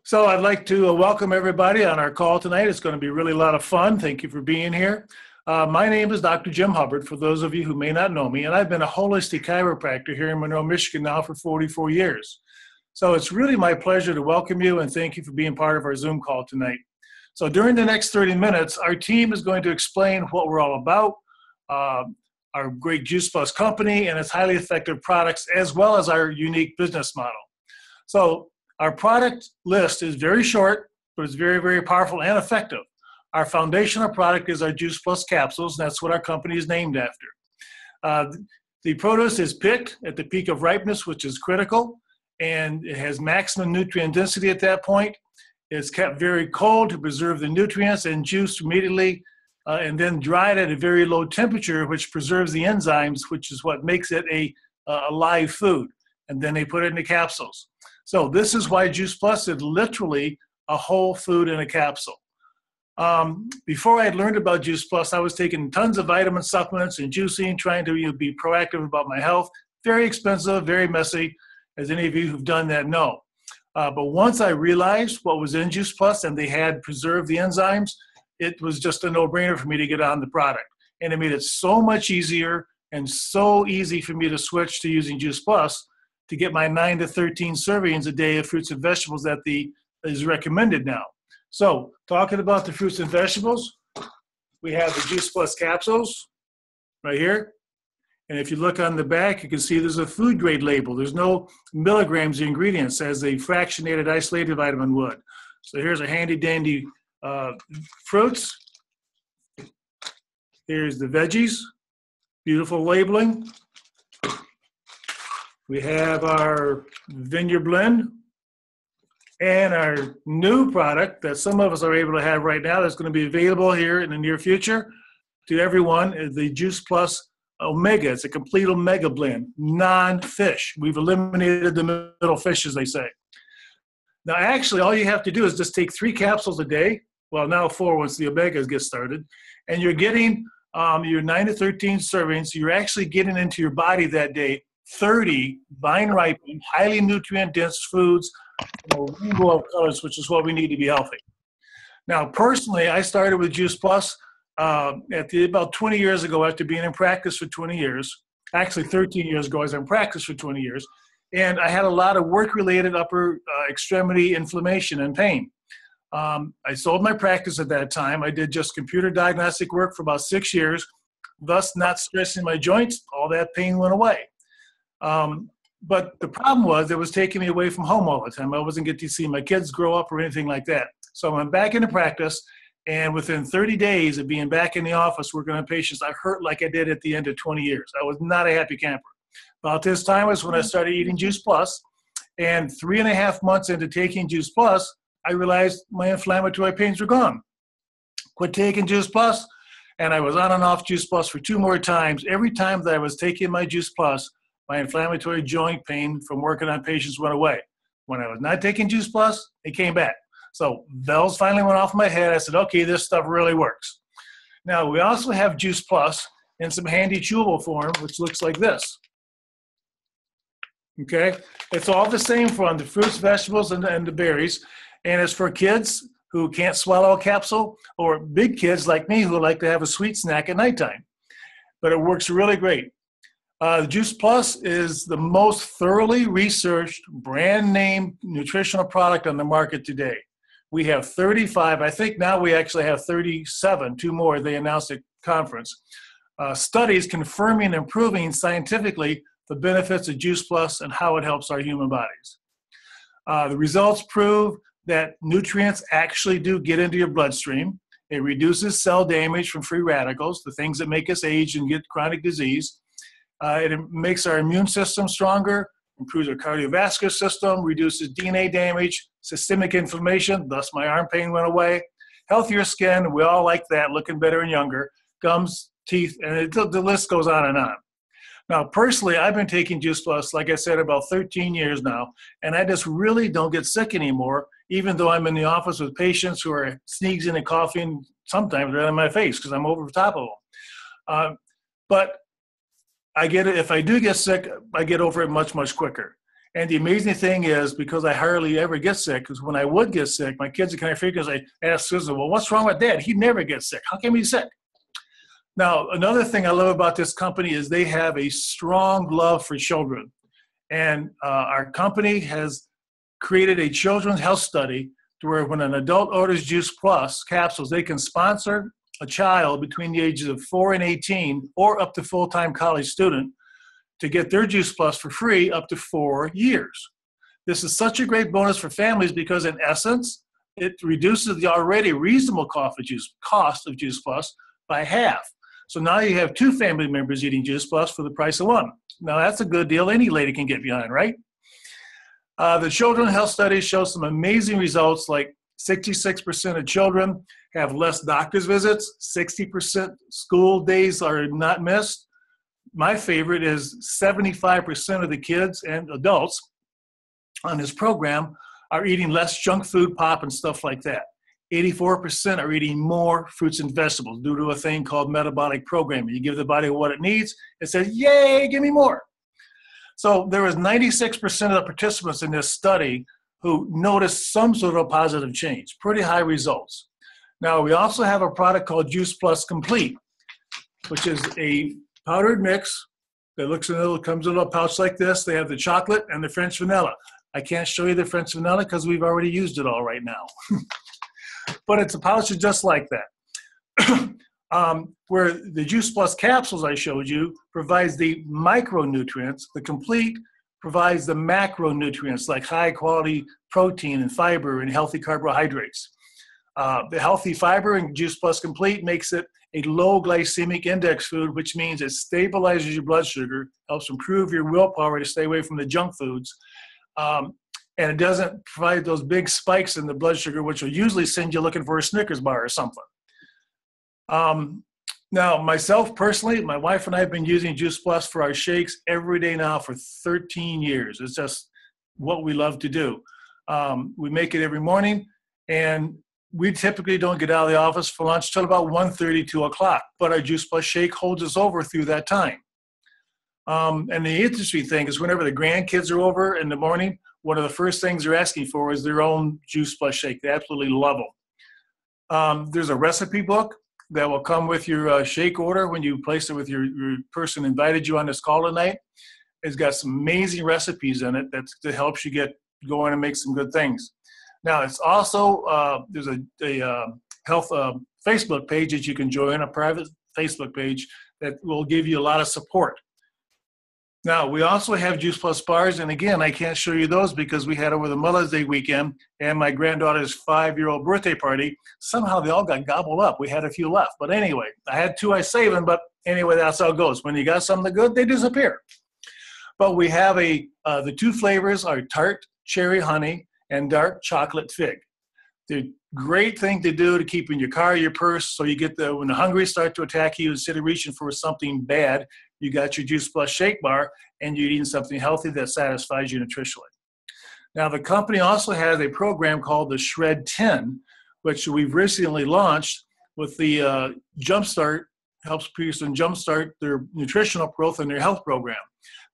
So I'd like to welcome everybody on our call tonight. It's going to be really a lot of fun. Thank you for being here. My name is Dr. Jim Hubbard, for those of you who may not know me, and I've been a holistic chiropractor here in Monroe, Michigan now for 44 years. So it's really my pleasure to welcome you and thank you for being part of our Zoom call tonight. So during the next 30 minutes, our team is going to explain what we're all about, our great Juice Plus company and its highly effective products, as well as our unique business model. So our product list is very short, but it's very, very powerful and effective. Our foundational product is our Juice Plus capsules, and that's what our company is named after. The produce is picked at the peak of ripeness, which is critical, and it has maximum nutrient density at that point. It's kept very cold to preserve the nutrients and juiced immediately, and then dried at a very low temperature, which preserves the enzymes, which is what makes it a live food. And then they put it in the capsules. So this is why Juice Plus is literally a whole food in a capsule. Before I had learned about Juice Plus, I was taking tons of vitamin supplements and juicing, trying to be proactive about my health. Very expensive, very messy, as any of you who've done that know. But once I realized what was in Juice Plus and they had preserved the enzymes, it was just a no-brainer for me to get on the product. And it made it so much easier and so easy for me to switch to using Juice Plus to get my 9 to 13 servings a day of fruits and vegetables that is recommended now. So talking about the fruits and vegetables, we have the Juice Plus capsules right here. And if you look on the back, you can see there's a food grade label. There's no milligrams of ingredients as a fractionated isolated vitamin would. So here's a handy dandy fruits. Here's the veggies, beautiful labeling. We have our Vineyard Blend and our new product that some of us are able to have right now that's going to be available here in the near future to everyone is the Juice Plus Omega. It's a complete Omega blend, non-fish. We've eliminated the middle fish, as they say. Now, actually, all you have to do is just take 3 capsules a day. Well, now 4 once the Omegas get started. And you're getting your 9 to 13 servings. You're actually getting into your body that day 30 vine-ripened, highly nutrient-dense foods in a rainbow of colors, which is what we need to be healthy. Now, personally, I started with Juice Plus about 20 years ago after being in practice for 20 years. Actually, 13 years ago, I was in practice for 20 years. And I had a lot of work-related upper extremity inflammation and pain. I sold my practice at that time. I did just computer diagnostic work for about 6 years, thus not stressing my joints. All that pain went away. But the problem was it was taking me away from home all the time. I wasn't getting to see my kids grow up or anything like that. So I went back into practice, and within 30 days of being back in the office working on patients, I hurt like I did at the end of 20 years. I was not a happy camper. About this time was when I started eating Juice Plus, and 3.5 months into taking Juice Plus, I realized my inflammatory pains were gone. Quit taking Juice Plus, and I was on and off Juice Plus for 2 more times. Every time that I was taking my Juice Plus, my inflammatory joint pain from working on patients went away. When I was not taking Juice Plus, it came back. So bells finally went off my head. I said, okay, this stuff really works. Now, we also have Juice Plus in some handy chewable form, which looks like this. Okay? It's all the same from the fruits, vegetables, and the berries. And it's for kids who can't swallow a capsule or big kids like me who like to have a sweet snack at nighttime. But it works really great. Juice Plus is the most thoroughly researched brand name nutritional product on the market today. We have 35, I think now we actually have 37, 2 more they announced at conference. Studies confirming and proving scientifically the benefits of Juice Plus and how it helps our human bodies. The results prove that nutrients actually do get into your bloodstream. It reduces cell damage from free radicals, the things that make us age and get chronic disease. It makes our immune system stronger, improves our cardiovascular system, reduces DNA damage, systemic inflammation, thus my arm pain went away. Healthier skin, we all like that, looking better and younger. Gums, teeth, and the list goes on and on. Now, personally, I've been taking Juice Plus, like I said, about 13 years now, and I just really don't get sick anymore, even though I'm in the office with patients who are sneezing and coughing sometimes right on my face because I'm over the top of them. But I get it. If I do get sick, I get over it much, much quicker. And the amazing thing is, because I hardly ever get sick, because when I would get sick, my kids are kind of freaked because I ask Susan, well, what's wrong with Dad? He never gets sick. How can he be sick? Now, another thing I love about this company is they have a strong love for children. And our company has created a children's health study to where when an adult orders Juice Plus capsules, they can sponsor a child between the ages of 4 and 18 or up to full-time college student to get their Juice Plus for free up to 4 years. This is such a great bonus for families because in essence, it reduces the already reasonable cost of Juice Plus by half. So now you have 2 family members eating Juice Plus for the price of 1. Now that's a good deal any lady can get behind, right? The children's health studies show some amazing results, like 66% of children have less doctor's visits, 60% school days are not missed. My favorite is 75% of the kids and adults on this program are eating less junk food, pop, and stuff like that. 84% are eating more fruits and vegetables due to a thing called metabolic programming. You give the body what it needs, it says, yay, give me more. So there was 96% of the participants in this study who noticed some sort of positive change, pretty high results. Now, we also have a product called Juice Plus Complete, which is a powdered mix that comes in a little pouch like this. They have the chocolate and the French vanilla. I can't show you the French vanilla because we've already used it all right now. But it's a pouch just like that. Where the Juice Plus capsules I showed you provides the micronutrients, the Complete provides the macronutrients like high quality protein and fiber and healthy carbohydrates. The healthy fiber in Juice Plus Complete makes it a low glycemic index food, which means it stabilizes your blood sugar, helps improve your willpower to stay away from the junk foods. And it doesn't provide those big spikes in the blood sugar, which will usually send you looking for a Snickers bar or something. Now, myself personally, my wife and I have been using Juice Plus for our shakes every day now for 13 years. It's just what we love to do. We make it every morning, and we typically don't get out of the office for lunch till about 1:30, 2 o'clock, but our Juice Plus shake holds us over through that time. And the interesting thing is whenever the grandkids are over in the morning, one of the first things they're asking for is their own Juice Plus shake. They absolutely love them. There's a recipe book that will come with your shake order when you place it with your person invited you on this call tonight. It's got some amazing recipes in it that helps you get going and make some good things. Now, it's also, there's a health Facebook page that you can join, a private Facebook page that will give you a lot of support. Now, we also have Juice Plus bars, and again, I can't show you those because we had over the Mother's Day weekend and my granddaughter's 5-year-old birthday party. Somehow they all got gobbled up. We had a few left, but anyway, I had 2 I saved them, but anyway, that's how it goes. When you got something good, they disappear. But we have the 2 flavors are tart cherry honey and dark chocolate fig. They're a great thing to do to keep in your car, your purse, so you get when the hungry start to attack you, instead of reaching for something bad, you got your Juice Plus shake bar, and you're eating something healthy that satisfies you nutritionally. Now, the company also has a program called the Shred 10, which we've recently launched with the Jumpstart, helps person jumpstart their nutritional growth and their health program.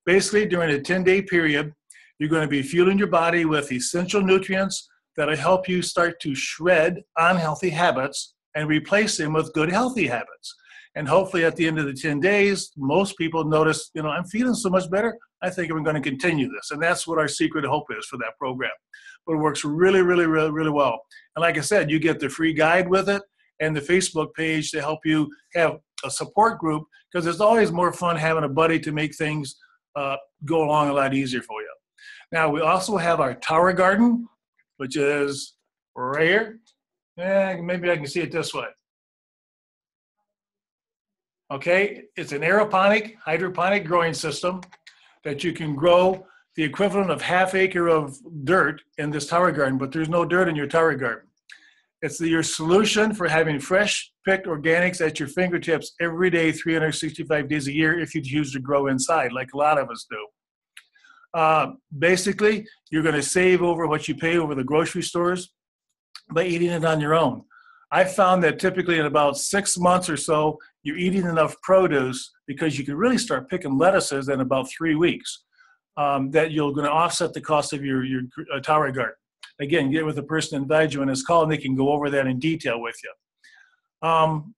Basically, during a 10-day period, you're going to be fueling your body with essential nutrients that will help you start to shred unhealthy habits and replace them with good, healthy habits. And hopefully at the end of the 10 days, most people notice, I'm feeling so much better, I think I'm going to continue this. And that's what our secret hope is for that program. But it works really, really, really, really well. And like I said, you get the free guide with it and the Facebook page to help you have a support group, because it's always more fun having a buddy to make things go along a lot easier for you. Now, we also have our Tower Garden, which is right here. Maybe I can see it this way. Okay, it's an aeroponic, hydroponic growing system that you can grow the equivalent of ½ acre of dirt in this tower garden, but there's no dirt in your tower garden. It's your solution for having fresh picked organics at your fingertips every day, 365 days a year, if you choose to grow inside, like a lot of us do. Basically, you're going to save over what you pay over the grocery stores by eating it on your own. I found that typically in about 6 months or so, you're eating enough produce because you can really start picking lettuces in about 3 weeks. that you're going to offset the cost of your tower garden. Again, get with the person that invited you on this call, and they can go over that in detail with you.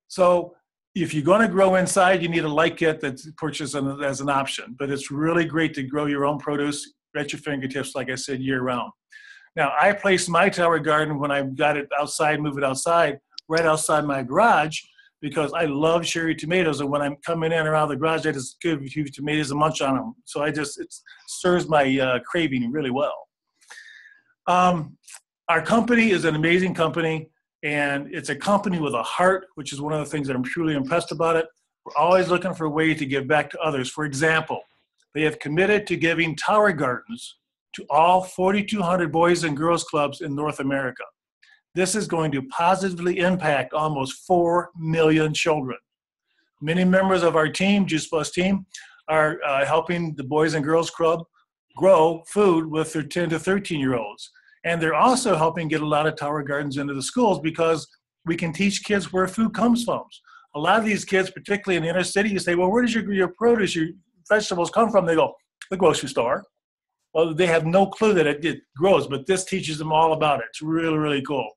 So if you're going to grow inside, you need a light kit that's purchased as an option. But it's really great to grow your own produce at your fingertips, like I said, year round. Now, I placed my tower garden when I got it outside, move it outside, right outside my garage, because I love cherry tomatoes. And when I'm coming in or out of the garage, I just give a few tomatoes and munch on them. So it serves my craving really well. Our company is an amazing company, and it's a company with a heart, which is one of the things that I'm truly impressed about it. We're always looking for a way to give back to others. For example, they have committed to giving tower gardens to all 4,200 boys and girls clubs in North America. This is going to positively impact almost 4 million children. Many members of our team, Juice Plus team, are helping the Boys and Girls Club grow food with their 10 to 13-year-olds. And they're also helping get a lot of tower gardens into the schools, because we can teach kids where food comes from. A lot of these kids, particularly in the inner city, you say, well, where does your produce, your vegetables come from? They go, the grocery store. Well, they have no clue that it grows, but this teaches them all about it. It's really, really cool.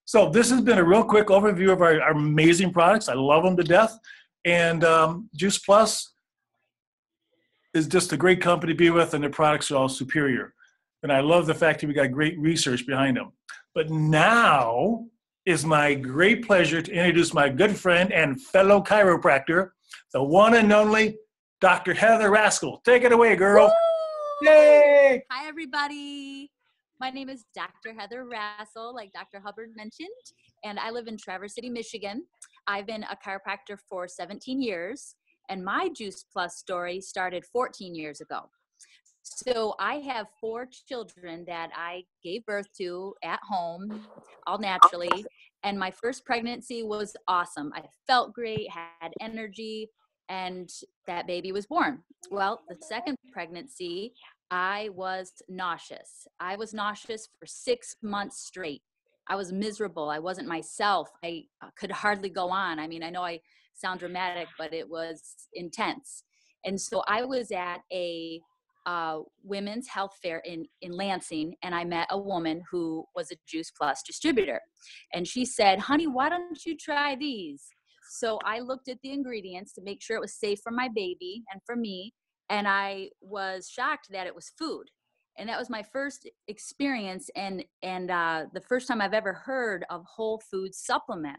So this has been a real quick overview of our amazing products. I love them to death. And Juice Plus is just a great company to be with, and their products are all superior. And I love the fact that we got great research behind them. But now is my great pleasure to introduce my good friend and fellow chiropractor, the one and only Dr. Heather Razzle. Take it away, girl. Woo! Yay! Hi, everybody. My name is Dr. Heather Rassel, like Dr. Hubbard mentioned, and I live in Traverse City, Michigan. I've been a chiropractor for 17 years, and my Juice Plus story started 14 years ago. So I have 4 children that I gave birth to at home, all naturally. And my first pregnancy was awesome. I felt great, had energy, and that baby was born. Well, the second pregnancy, I was nauseous. I was nauseous for 6 months straight. I was miserable. I wasn't myself. I could hardly go on. I mean, I know I sound dramatic, but it was intense. And so I was at a women's health fair in Lansing, and I met a woman who was a Juice Plus distributor. And she said, honey, why don't you try these? So I looked at the ingredients to make sure it was safe for my baby and for me. And I was shocked that it was food. And that was my first experience and the first time I've ever heard of whole food supplement.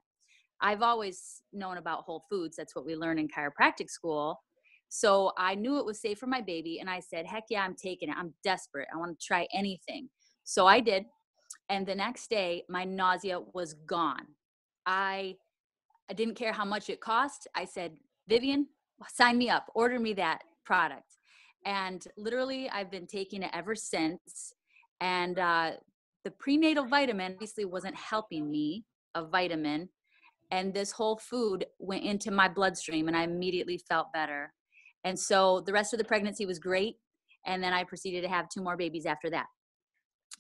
I've always known about whole foods. That's what we learn in chiropractic school. So I knew it was safe for my baby. And I said, heck yeah, I'm taking it. I'm desperate. I want to try anything. So I did. And the next day, my nausea was gone. I didn't care how much it cost. I said, Vivian, sign me up. Order me that product. And literally, I've been taking it ever since. And the prenatal vitamin obviously wasn't helping me, a vitamin. And this whole food went into my bloodstream, and I immediately felt better. And so the rest of the pregnancy was great. And then I proceeded to have 2 more babies after that.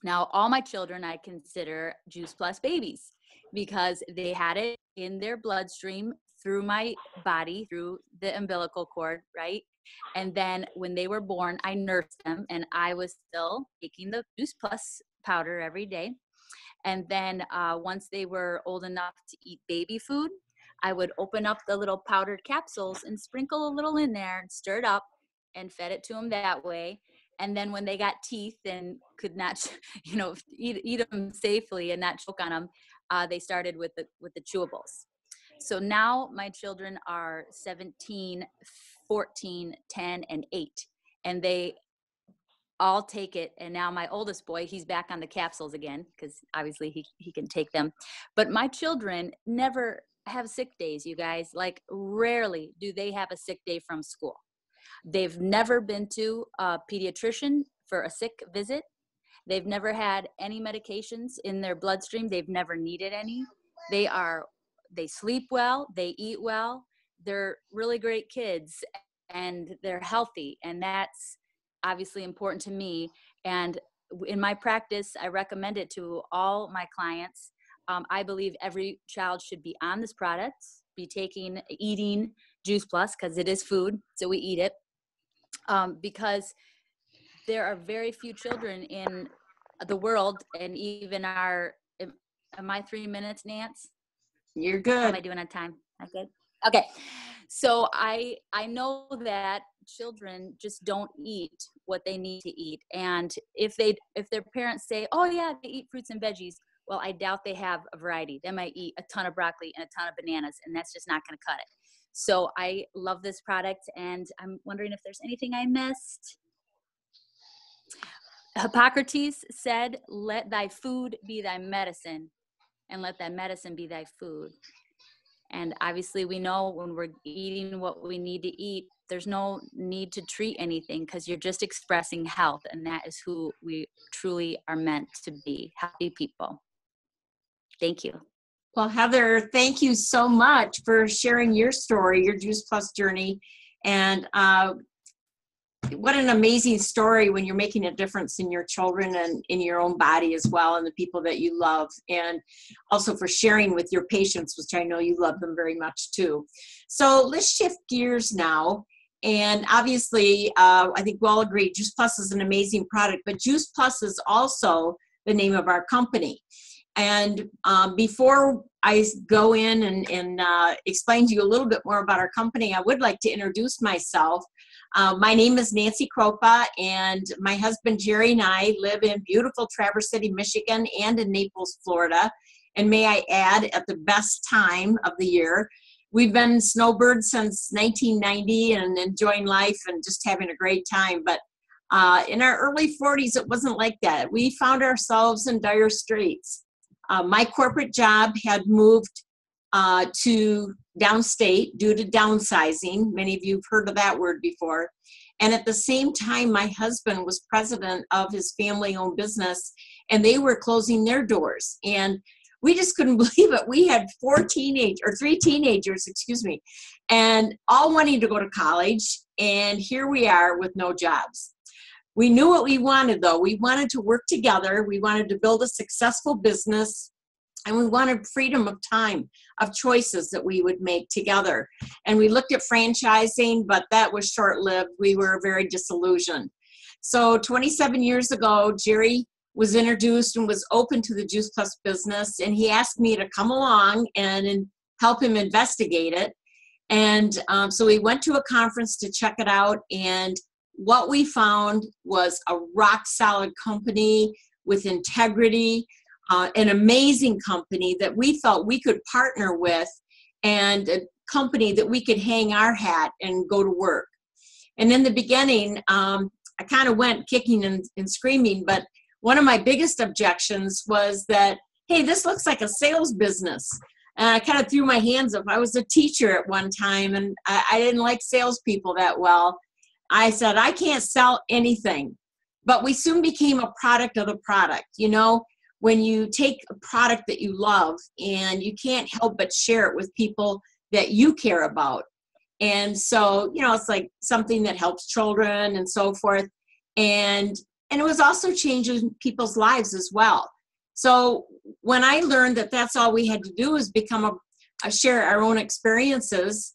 Now, all my children I consider Juice Plus babies, because they had it in their bloodstream through my body, through the umbilical cord, right? And then when they were born, I nursed them, and I was still taking the Juice Plus powder every day. And then once they were old enough to eat baby food, I would open up the little powdered capsules and sprinkle a little in there and stir it up and fed it to them that way. And then when they got teeth and could not, eat them safely and not choke on them, they started with the chewables. So now my children are 17, 14, 10, and 8, and they all take it. And now my oldest boy, he's back on the capsules again, because obviously he can take them. But my children never have sick days, you guys. Like, rarely do they have a sick day from school. They've never been to a pediatrician for a sick visit. They've never had any medications in their bloodstream. They've never needed any. They sleep well, they eat well. They're really great kids, and they're healthy. And that's obviously important to me. And in my practice, I recommend it to all my clients. I believe every child should be on this product, eating Juice Plus, because it is food, so we eat it. because there are very few children in the world, and even am I 3 minutes, Nance? You're How am good. I doing on time? I good? Okay. So I know that children just don't eat what they need to eat. And if their parents say, oh yeah, they eat fruits and veggies, well, I doubt they have a variety. They might eat a ton of broccoli and a ton of bananas, and that's just not going to cut it. So I love this product, and I'm wondering if there's anything I missed. Hippocrates said, let thy food be thy medicine, and let thy medicine be thy food. And obviously we know when we're eating what we need to eat, there's no need to treat anything, because you're just expressing health, and that is who we truly are meant to be, healthy people. Thank you. Well, Heather, thank you so much for sharing your story, your Juice Plus journey. And what an amazing story when you're making a difference in your children and in your own body as well, and the people that you love. And also for sharing with your patients, which I know you love them very much too. So let's shift gears now. And obviously, I think we'll all agree, Juice Plus is an amazing product, but Juice Plus is also the name of our company. And before I go in and explain to you a little bit more about our company, I would like to introduce myself. My name is Nancy Kroupa, and my husband Jerry and I live in beautiful Traverse City, Michigan, and in Naples, Florida. And may I add, at the best time of the year. We've been snowbirds since 1990 and enjoying life and just having a great time. But in our early 40s, it wasn't like that. We found ourselves in dire straits. My corporate job had moved to downstate due to downsizing. Many of you have heard of that word before. And at the same time, my husband was president of his family-owned business, and they were closing their doors. And we just couldn't believe it. We had three teenagers, and all wanting to go to college. And here we are with no jobs. We knew what we wanted, though. We wanted to work together. We wanted to build a successful business, and we wanted freedom of time, of choices that we would make together. And we looked at franchising, but that was short-lived. We were very disillusioned. So 27 years ago, Jerry was introduced and was open to the Juice Plus business, and he asked me to come along and help him investigate it. And so we went to a conference to check it out, and what we found was a rock-solid company with integrity, an amazing company that we felt we could partner with, and a company that we could hang our hat and go to work. And in the beginning, I kind of went kicking and screaming, but one of my biggest objections was that, hey, this looks like a sales business. And I kind of threw my hands up. I was a teacher at one time, and I didn't like salespeople that well. I said, I can't sell anything. But we soon became a product of the product. You know, when you take a product that you love and you can't help but share it with people that you care about. And so, you know, it's like something that helps children and so forth. And it was also changing people's lives as well. So when I learned that that's all we had to do is become share our own experiences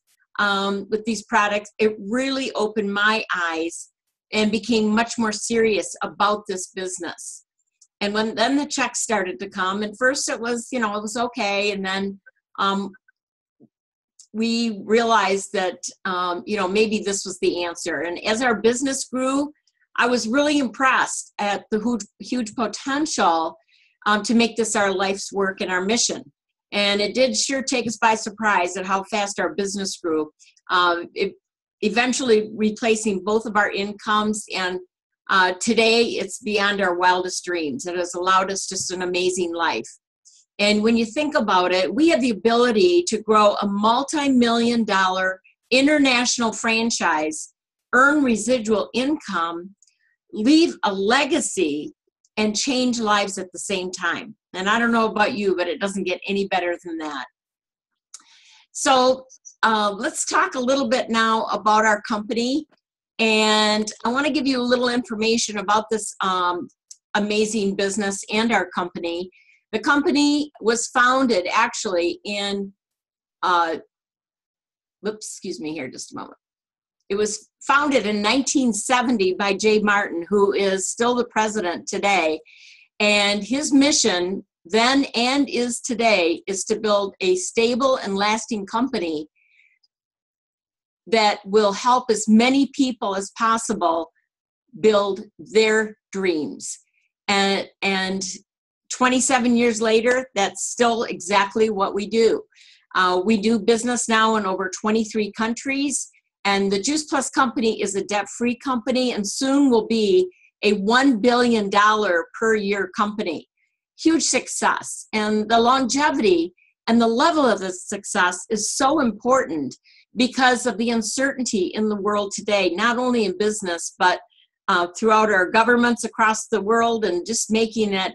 with these products, it really opened my eyes and became much more serious about this business. And then the checks started to come, and first it was, you know, it was okay. And then we realized that, you know, maybe this was the answer. And as our business grew, I was really impressed at the huge potential to make this our life's work and our mission. And it did sure take us by surprise at how fast our business grew, eventually replacing both of our incomes. And today it's beyond our wildest dreams. It has allowed us just an amazing life. And when you think about it, we have the ability to grow a multi-million-dollar international franchise, earn residual income, leave a legacy, and change lives at the same time. And I don't know about you, but it doesn't get any better than that. So let's talk a little bit now about our company. And I want to give you a little information about this amazing business and our company. The company was founded actually in, excuse me here just a moment. It was founded in 1970 by Jay Martin, who is still the president today. And his mission then and is today is to build a stable and lasting company that will help as many people as possible build their dreams. And 27 years later, that's still exactly what we do. We do business now in over 23 countries, and the Juice Plus company is a debt-free company and soon will be a $1 billion per year company. Huge success. And the longevity and the level of the success is so important because of the uncertainty in the world today, not only in business, but throughout our governments across the world, and just making that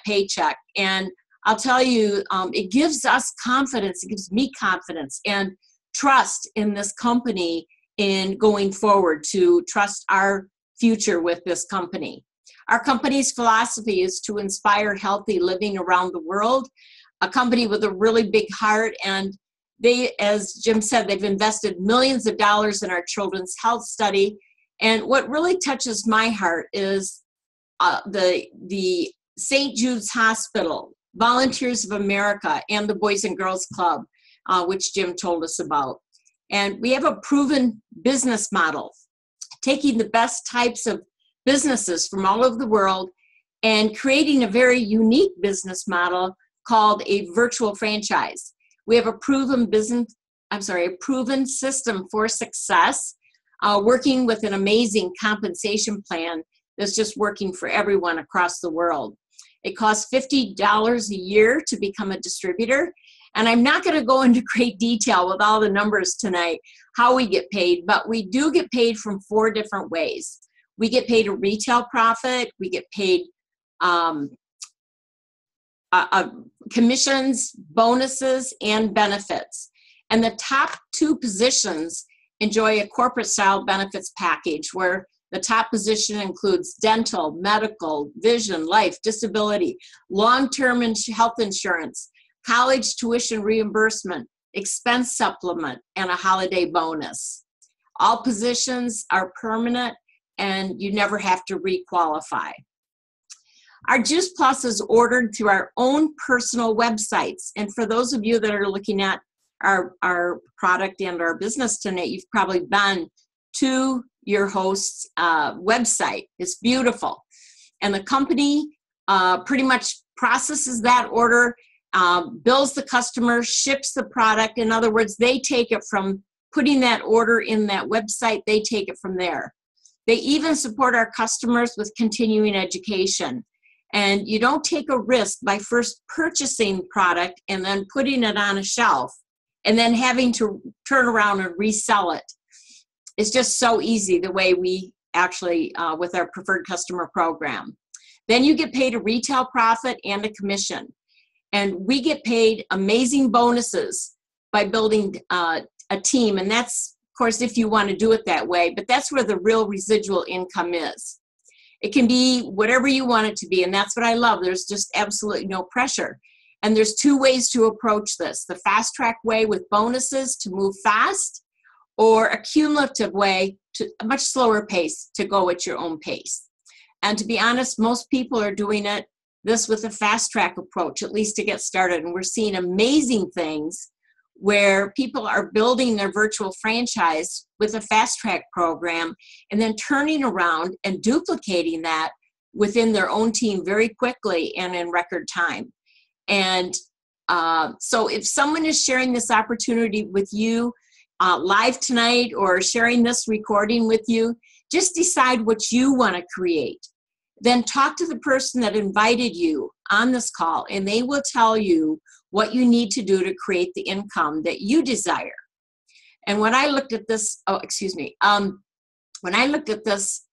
paycheck. And I'll tell you, it gives us confidence, it gives me confidence and trust in this company in going forward, to trust our future with this company. Our company's philosophy is to inspire healthy living around the world, a company with a really big heart. And they, as Jim said, they've invested millions of dollars in our children's health study. And what really touches my heart is the St. Jude's Hospital, Volunteers of America, and the Boys and Girls Club, which Jim told us about. And we have a proven business model, taking the best types of businesses from all over the world and creating a very unique business model called a virtual franchise. We have a proven system for success, working with an amazing compensation plan that's just working for everyone across the world. It costs $50 a year to become a distributor. And I'm not going to go into great detail with all the numbers tonight, how we get paid, but we do get paid from 4 different ways. We get paid a retail profit, we get paid commissions, bonuses, and benefits. And the top 2 positions enjoy a corporate style benefits package where the top position includes dental, medical, vision, life, disability, long-term health insurance, college tuition reimbursement, expense supplement, and a holiday bonus. All positions are permanent and you never have to requalify. Our Juice Plus is ordered through our own personal websites. And for those of you that are looking at our product and our business tonight, you've probably been to your host's website. It's beautiful. And the company pretty much processes that order, bills the customer, ships the product. In other words, they take it from putting that order in that website, they take it from there. They even support our customers with continuing education. And you don't take a risk by first purchasing product and then putting it on a shelf and then having to turn around and resell it. It's just so easy the way we actually, with our preferred customer program. Then you get paid a retail profit and a commission. And we get paid amazing bonuses by building a team. And that's, of course, if you want to do it that way, but that's where the real residual income is. It can be whatever you want it to be. And that's what I love. There's just absolutely no pressure. And there's 2 ways to approach this. The fast track way with bonuses to move fast, or a cumulative way to a much slower pace to go at your own pace. And to be honest, most people are doing this with a fast track approach, at least to get started. And we're seeing amazing things where people are building their virtual franchise with a fast track program and then turning around and duplicating that within their own team very quickly and in record time. And so if someone is sharing this opportunity with you live tonight or sharing this recording with you, just decide what you want to create. Then talk to the person that invited you on this call, and they will tell you what you need to do to create the income that you desire. And when I looked at this, when I looked at this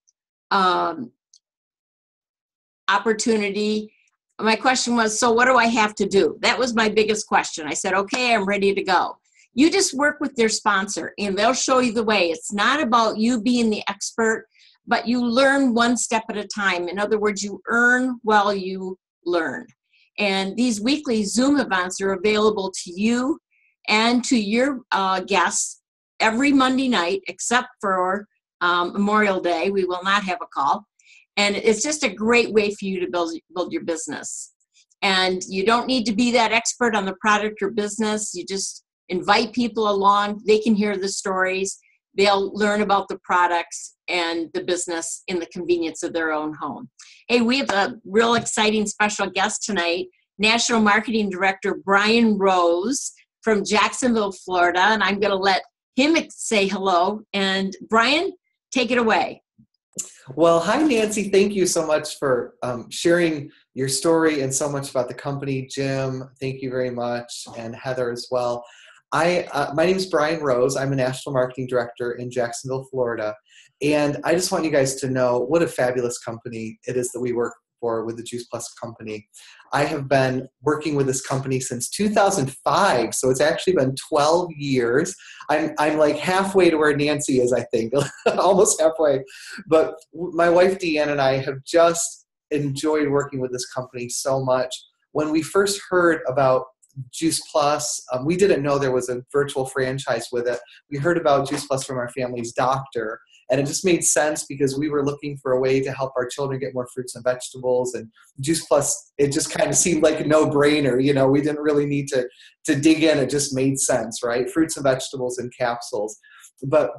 opportunity, my question was, so what do I have to do? That was my biggest question. I said, okay, I'm ready to go. You just work with their sponsor and they'll show you the way. It's not about you being the expert, but you learn one step at a time. In other words, you earn while you learn. And these weekly Zoom events are available to you and to your guests every Monday night, except for Memorial Day. We will not have a call. And it's just a great way for you to build your business. And you don't need to be that expert on the product or business. You just invite people along. They can hear the stories. They'll learn about the products and the business in the convenience of their own home. Hey, we have a real exciting special guest tonight, National Marketing Director Brian Roes from Jacksonville, Florida. And I'm going to let him say hello. And Brian, take it away. Well, hi, Nancy. Thank you so much for sharing your story and so much about the company. Jim, thank you very much, and Heather as well. My name is Brian Roes. I'm a National Marketing Director in Jacksonville, Florida. And I just want you guys to know what a fabulous company it is that we work for with the Juice Plus company. I have been working with this company since 2005, so it's actually been 12 years. I'm like halfway to where Nancy is, I think, almost halfway. But my wife Deanne and I have just enjoyed working with this company so much. When we first heard about Juice Plus, we didn't know there was a virtual franchise with it. We heard about Juice Plus from our family's doctor, and it just made sense because we were looking for a way to help our children get more fruits and vegetables. And Juice Plus, it just kind of seemed like a no-brainer. You know, we didn't really need to dig in. It just made sense, right? Fruits and vegetables and capsules. But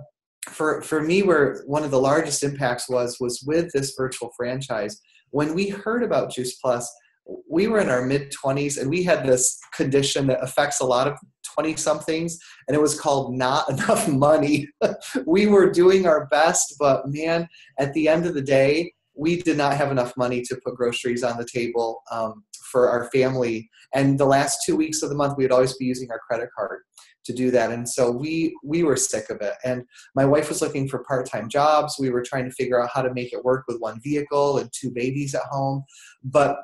for me, where one of the largest impacts was with this virtual franchise. When we heard about Juice Plus, we were in our mid-20s, and we had this condition that affects a lot of 20-somethings, and it was called not enough money. We were doing our best, but man, at the end of the day, we did not have enough money to put groceries on the table for our family. And the last 2 weeks of the month, we would always be using our credit card to do that. And so we were sick of it. And my wife was looking for part-time jobs. We were trying to figure out how to make it work with one vehicle and 2 babies at home. But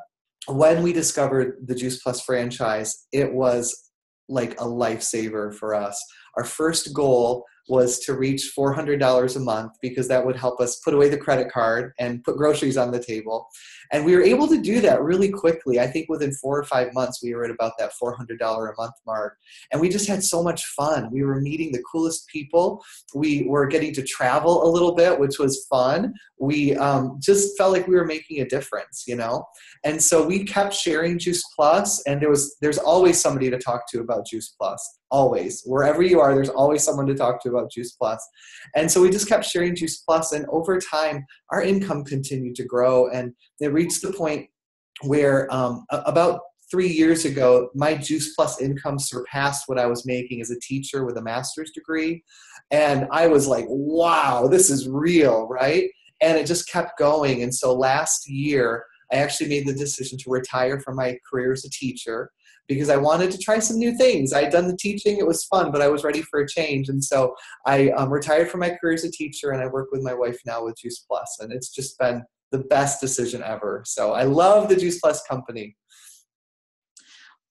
when we discovered the Juice Plus franchise, it was like a lifesaver for us. Our first goal was to reach $400 a month because that would help us put away the credit card and put groceries on the table. And we were able to do that really quickly. I think within 4 or 5 months, we were at about that $400 a month mark. And we just had so much fun. We were meeting the coolest people. We were getting to travel a little bit, which was fun. We just felt like we were making a difference, you know? And so we kept sharing Juice Plus, and there's always somebody to talk to about Juice Plus. Always. Wherever you are, there's always someone to talk to about Juice Plus. And so we just kept sharing Juice Plus, and over time, our income continued to grow, and it reached the point where about 3 years ago, my Juice Plus income surpassed what I was making as a teacher with a master's degree. And I was like, wow, this is real, right? And it just kept going. And so last year, I actually made the decision to retire from my career as a teacher because I wanted to try some new things. I had done the teaching, it was fun, but I was ready for a change. And so I retired from my career as a teacher, and I work with my wife now with Juice Plus, and it's just been the best decision ever. So I love the Juice Plus company.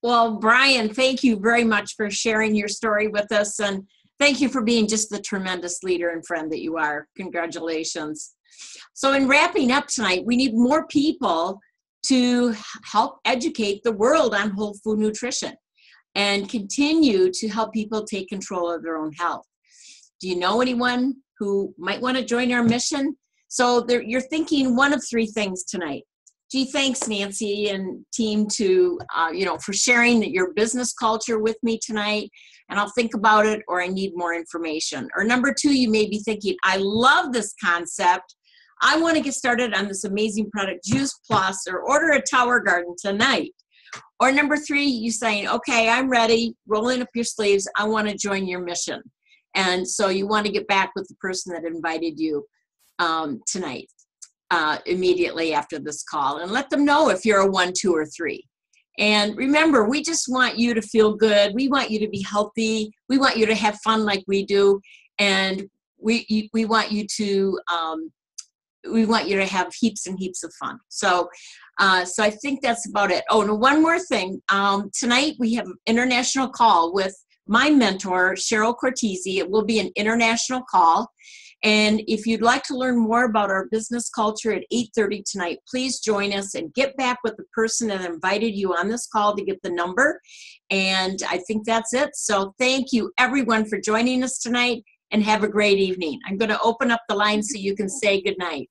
Well, Brian, thank you very much for sharing your story with us, and thank you for being just the tremendous leader and friend that you are. Congratulations. So in wrapping up tonight, we need more people to help educate the world on whole food nutrition and continue to help people take control of their own health. Do you know anyone who might want to join our mission? So you're thinking one of 3 things tonight. Gee, thanks, Nancy and team, for sharing your business culture with me tonight. And I'll think about it, or I need more information. Or number 2, you may be thinking, I love this concept. I want to get started on this amazing product, Juice Plus, or order a Tower Garden tonight. Or number 3, you saying, okay, I'm ready, rolling up your sleeves, I want to join your mission. And so you want to get back with the person that invited you tonight, immediately after this call, and let them know if you're a 1, 2, or 3. And remember, we just want you to feel good. We want you to be healthy. We want you to have fun like we do. And we want you to have heaps and heaps of fun. So I think that's about it. Oh, and one more thing. Tonight we have an international call with my mentor, Cheryl Cortese. It will be an international call. And if you'd like to learn more about our business culture at 8:30 tonight, please join us and get back with the person that invited you on this call to get the number. And I think that's it. So thank you, everyone, for joining us tonight. and have a great evening. I'm going to open up the line so you can say goodnight.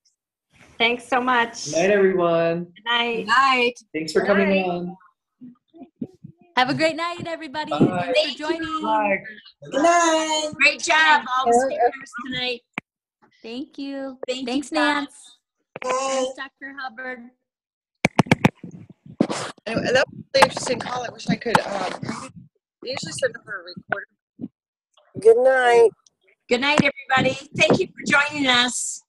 Thanks so much. Good night, everyone. Good night. Good night. Thanks for Good coming night. on. Have a great night, everybody. Bye. Thanks for joining. Bye. Good night. Great job, all the speakers tonight. Thank you. Thank Thanks, you, guys. Nance. Bye. Thanks, Dr. Hubbard. Anyway, that was a really interesting call. I wish I could. They usually send over a recorder. Good night. Good night, everybody. Thank you for joining us.